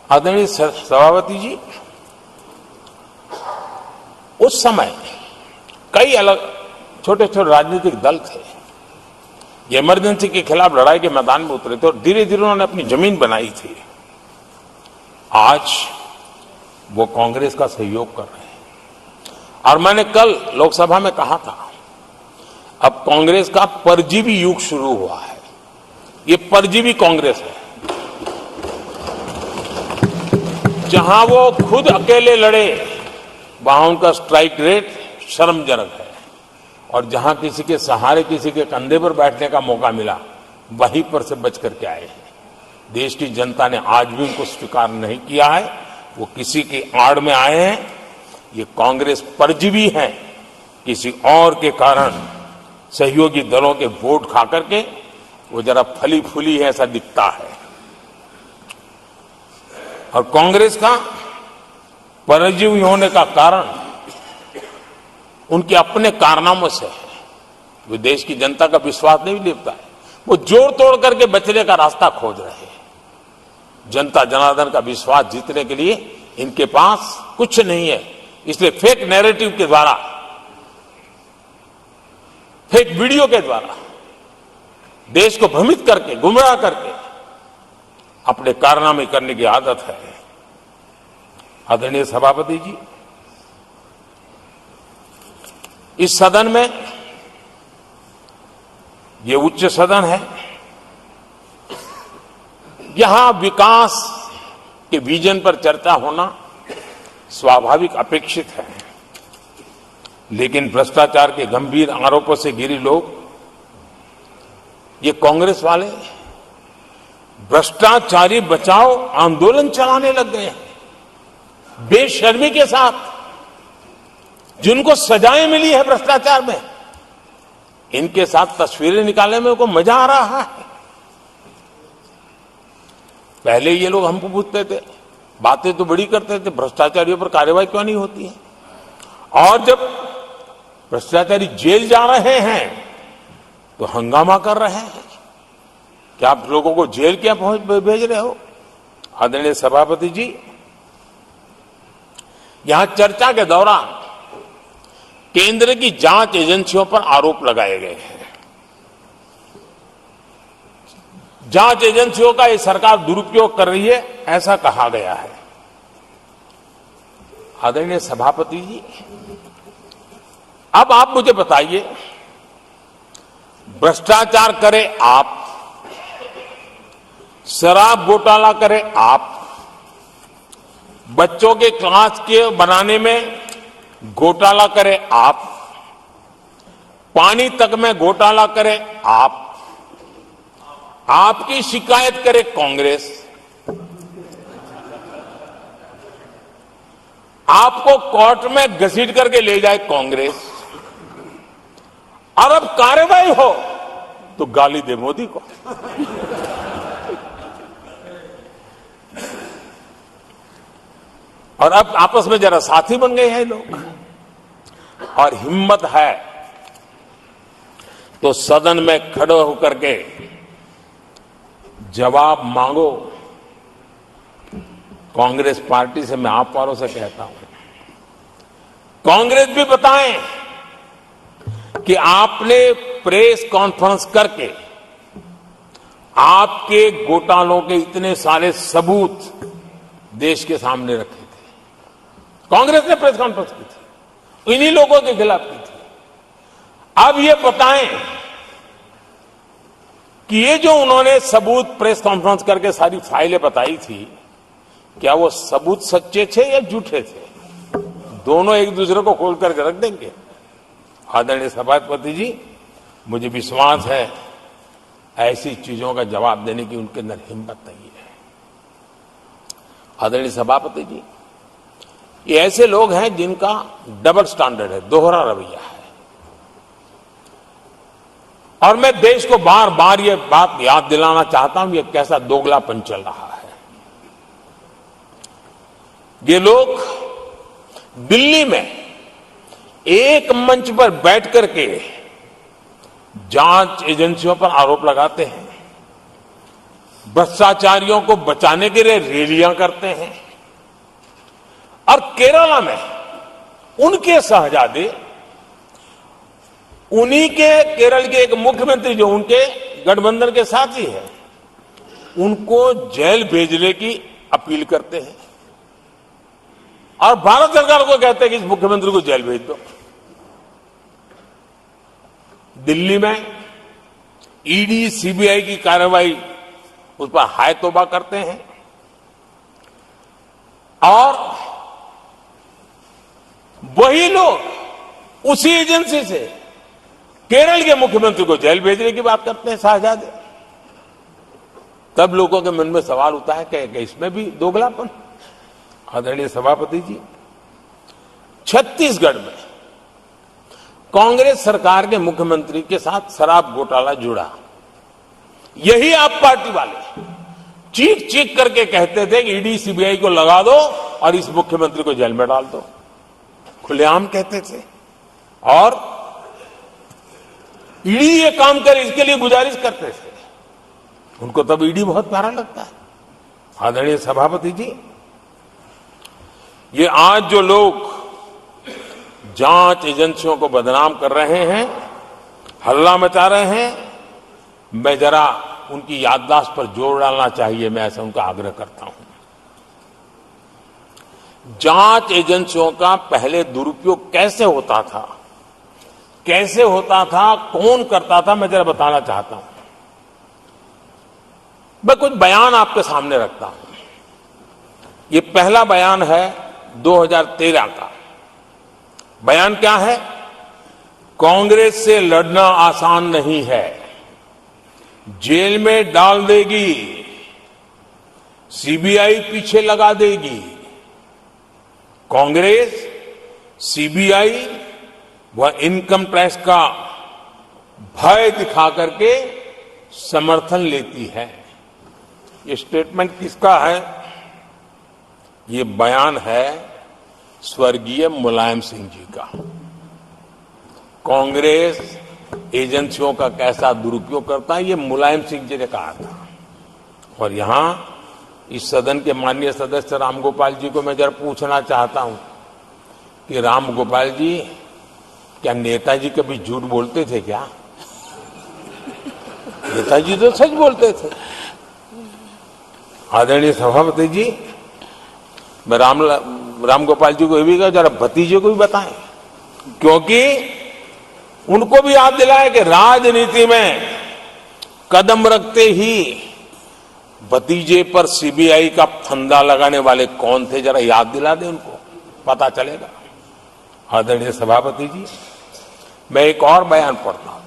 आदरणीय सभापति जी, उस समय कई अलग छोटे छोटे राजनीतिक दल थे, ये इमरजेंसी के खिलाफ लड़ाई के मैदान में उतरे थे और धीरे धीरे उन्होंने अपनी जमीन बनाई थी। आज वो कांग्रेस का सहयोग कर रहे हैं और मैंने कल लोकसभा में कहा था, अब कांग्रेस का परजीवी युग शुरू हुआ है। ये परजीवी कांग्रेस है, जहां वो खुद अकेले लड़े वहां उनका स्ट्राइक रेट शर्मजनक है और जहां किसी के सहारे, किसी के कंधे पर बैठने का मौका मिला वहीं पर से बच करके आए हैं। देश की जनता ने आज भी उनको स्वीकार नहीं किया है, वो किसी की आड़ में आए हैं। ये कांग्रेस परजीवी है, किसी और के कारण सहयोगी दलों के वोट खा करके वो जरा फली फूली है ऐसा दिखता है। और कांग्रेस का परजीवी होने का कारण उनके अपने कारनामों से है। वो देश की जनता का विश्वास नहीं लेता है, वो जोड़ तोड़ करके बचने का रास्ता खोज रहे हैं। जनता जनार्दन का विश्वास जीतने के लिए इनके पास कुछ नहीं है, इसलिए फेक नैरेटिव के द्वारा, फेक वीडियो के द्वारा देश को भ्रमित करके, गुमराह करके अपने कारनामे करने की आदत है। आदरणीय सभापति जी, इस सदन में, ये उच्च सदन है, यहां विकास के विजन पर चर्चा होना स्वाभाविक अपेक्षित है, लेकिन भ्रष्टाचार के गंभीर आरोपों से घिरे लोग, ये कांग्रेस वाले भ्रष्टाचारी बचाओ आंदोलन चलाने लग गए हैं बेशर्मी के साथ। जिनको सजाएं मिली है भ्रष्टाचार में, इनके साथ तस्वीरें निकालने में उनको मजा आ रहा है। पहले ये लोग हमको पूछते थे, बातें तो बड़ी करते थे, भ्रष्टाचारियों पर कार्रवाई क्यों नहीं होती है? और जब भ्रष्टाचारी जेल जा रहे हैं तो हंगामा कर रहे हैं, क्या आप लोगों को जेल क्या भेज रहे हो? आदरणीय सभापति जी, यहां चर्चा के दौरान केंद्र की जांच एजेंसियों पर आरोप लगाए गए हैं। जांच एजेंसियों का ये सरकार दुरुपयोग कर रही है, ऐसा कहा गया है। आदरणीय सभापति जी, अब आप मुझे बताइए, भ्रष्टाचार करे आप, शराब घोटाला करे आप, बच्चों के क्लास के बनाने में घोटाला करे आप, पानी तक में घोटाला करे आप, आपकी शिकायत करे कांग्रेस, आपको कोर्ट में घसीट करके ले जाए कांग्रेस, और अब कार्रवाई हो तो गाली दे मोदी को। और अब आपस में जरा साथी बन गए हैं लोग, और हिम्मत है तो सदन में खड़े होकर के जवाब मांगो। कांग्रेस पार्टी से मैं आप वालों से कहता हूं, कांग्रेस भी बताएं कि आपने प्रेस कॉन्फ्रेंस करके आपके घोटालों के इतने सारे सबूत देश के सामने रखे थे। कांग्रेस ने प्रेस कॉन्फ्रेंस की थी, इन्हीं लोगों के खिलाफ की थी। अब ये बताएं कि ये जो उन्होंने सबूत प्रेस कॉन्फ्रेंस करके सारी फाइलें बताई थी, क्या वो सबूत सच्चे थे या झूठे थे? दोनों एक दूसरे को खोल करके रख देंगे। आदरणीय सभापति जी, मुझे विश्वास है ऐसी चीजों का जवाब देने की उनके अंदर हिम्मत नहीं है। आदरणीय सभापति जी, ये ऐसे लोग हैं जिनका डबल स्टैंडर्ड है, दोहरा रवैया है, और मैं देश को बार बार ये बात याद दिलाना चाहता हूं, ये कैसा दोगलापन चल रहा है। ये लोग दिल्ली में एक मंच पर बैठ करके जांच एजेंसियों पर आरोप लगाते हैं, भ्रष्टाचारियों को बचाने के लिए रैलियां करते हैं। और केरला में उनके शहजादे, उन्हीं के केरल के एक मुख्यमंत्री जो उनके गठबंधन के साथी हैं, उनको जेल भेजने की अपील करते हैं और भारत सरकार को कहते हैं कि इस मुख्यमंत्री को जेल भेज दो। दिल्ली में ईडी सीबीआई की कार्रवाई उस पर हाय तौबा करते हैं और वही लोग उसी एजेंसी से केरल के मुख्यमंत्री को जेल भेजने की बात करते हैं, शहजादे। तब लोगों के मन में सवाल उठता है कि इसमें भी दोगलापन। आदरणीय सभापति जी, छत्तीसगढ़ में कांग्रेस सरकार के मुख्यमंत्री के साथ शराब घोटाला जुड़ा। यही आप पार्टी वाले चीख चीख करके कहते थे कि ईडी सीबीआई को लगा दो और इस मुख्यमंत्री को जेल में डाल दो, खुलेआम कहते थे। और ईडी ये काम करे इसके लिए गुजारिश करते थे। उनको तब ईडी बहुत प्यारा लगता है। आदरणीय सभापति जी, ये आज जो लोग जांच एजेंसियों को बदनाम कर रहे हैं, हल्ला मचा रहे हैं, मैं जरा उनकी याददाश्त पर जोर डालना चाहिए, मैं ऐसा उनका आग्रह करता हूं। जांच एजेंसियों का पहले दुरुपयोग कैसे होता था, कौन करता था, मैं जरा बताना चाहता हूं। मैं कुछ बयान आपके सामने रखता हूं। ये पहला बयान है 2013 का। बयान क्या है? कांग्रेस से लड़ना आसान नहीं है, जेल में डाल देगी, सीबीआई पीछे लगा देगी। कांग्रेस सीबीआई व इनकम टैक्स का भय दिखा करके समर्थन लेती है। ये स्टेटमेंट किसका है? ये बयान है स्वर्गीय मुलायम सिंह जी का। कांग्रेस एजेंसियों का कैसा दुरुपयोग करता है, ये मुलायम सिंह जी ने कहा था। और यहां इस सदन के माननीय सदस्य रामगोपाल जी को मैं जरा पूछना चाहता हूं कि रामगोपाल जी, क्या नेताजी कभी झूठ बोलते थे क्या? नेताजी तो सच बोलते थे। आदरणीय सभापति जी, मैं रामगोपाल जी को ये भी कहा जरा भतीजे को भी बताएं, क्योंकि उनको भी याद दिलाए कि राजनीति में कदम रखते ही भतीजे पर सीबीआई का फंदा लगाने वाले कौन थे, जरा याद दिला दें उनको, पता चलेगा। आदरणीय सभापति जी, मैं एक और बयान पढ़ता हूं।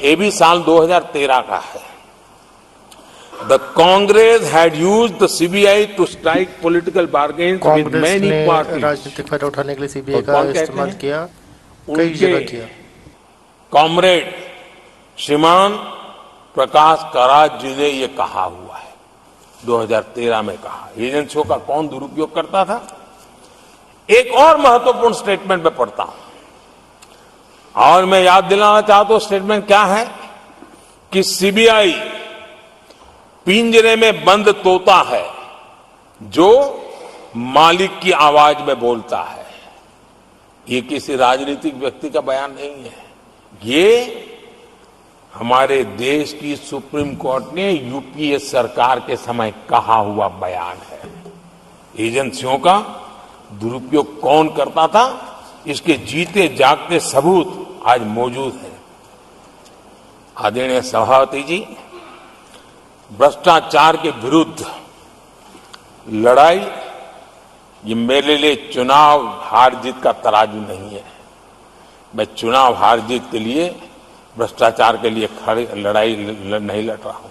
ये भी साल 2013 का है। The Congress had used the CBI to strike political bargains with many parties. राजनीतिक फायदा उठाने के लिए सीबीआई का इस्तेमाल किया, कई जगह किया। कॉमरेड श्रीमान प्रकाश करात जी ने ये कहा हुआ है, 2013 में कहा। एजेंसियों का कौन दुरुपयोग करता था? एक और महत्वपूर्ण स्टेटमेंट में पढ़ता हूं और मैं याद दिलाना चाहता हूं स्टेटमेंट क्या है कि सीबीआई पिंजरे में बंद तोता है जो मालिक की आवाज में बोलता है। ये किसी राजनीतिक व्यक्ति का बयान नहीं है, ये हमारे देश की सुप्रीम कोर्ट ने यूपीए सरकार के समय कहा हुआ बयान है। एजेंसियों का दुरुपयोग कौन करता था, इसके जीते जागते सबूत आज मौजूद हैं। आदरणीय सभापति जी, भ्रष्टाचार के विरुद्ध लड़ाई ये मेरे लिए चुनाव हार जीत का तराजू नहीं है। मैं चुनाव हार जीत के लिए, भ्रष्टाचार के लिए खड़ी लड़ाई नहीं लड़ रहा हूं।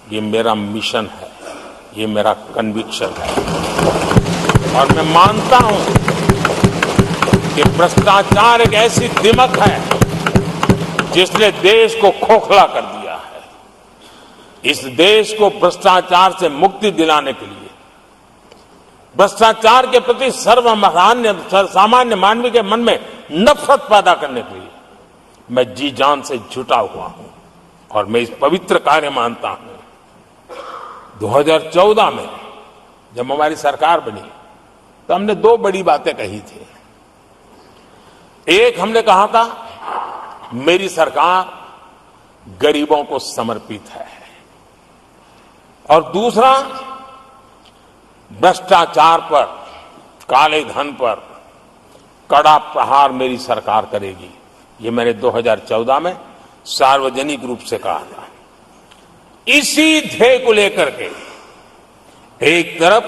ये मेरा मिशन है, ये मेरा कन्विक्शन है। और मैं मानता हूं कि भ्रष्टाचार एक ऐसी दिमक है जिसने देश को खोखला कर दिया है। इस देश को भ्रष्टाचार से मुक्ति दिलाने के लिए, भ्रष्टाचार के प्रति सामान्य मानवीय के मन में नफरत पैदा करने के लिए मैं जी जान से जुटा हुआ हूं और मैं इस पवित्र कार्य मानता हूं 2014 में जब हमारी सरकार बनी तो हमने दो बड़ी बातें कही थी। एक, हमने कहा था मेरी सरकार गरीबों को समर्पित है, और दूसरा, भ्रष्टाचार पर, काले धन पर कड़ा प्रहार मेरी सरकार करेगी। ये मैंने 2014 में सार्वजनिक रूप से कहा था। इसी ध्येय को लेकर के एक तरफ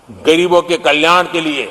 गरीबों के कल्याण के लिए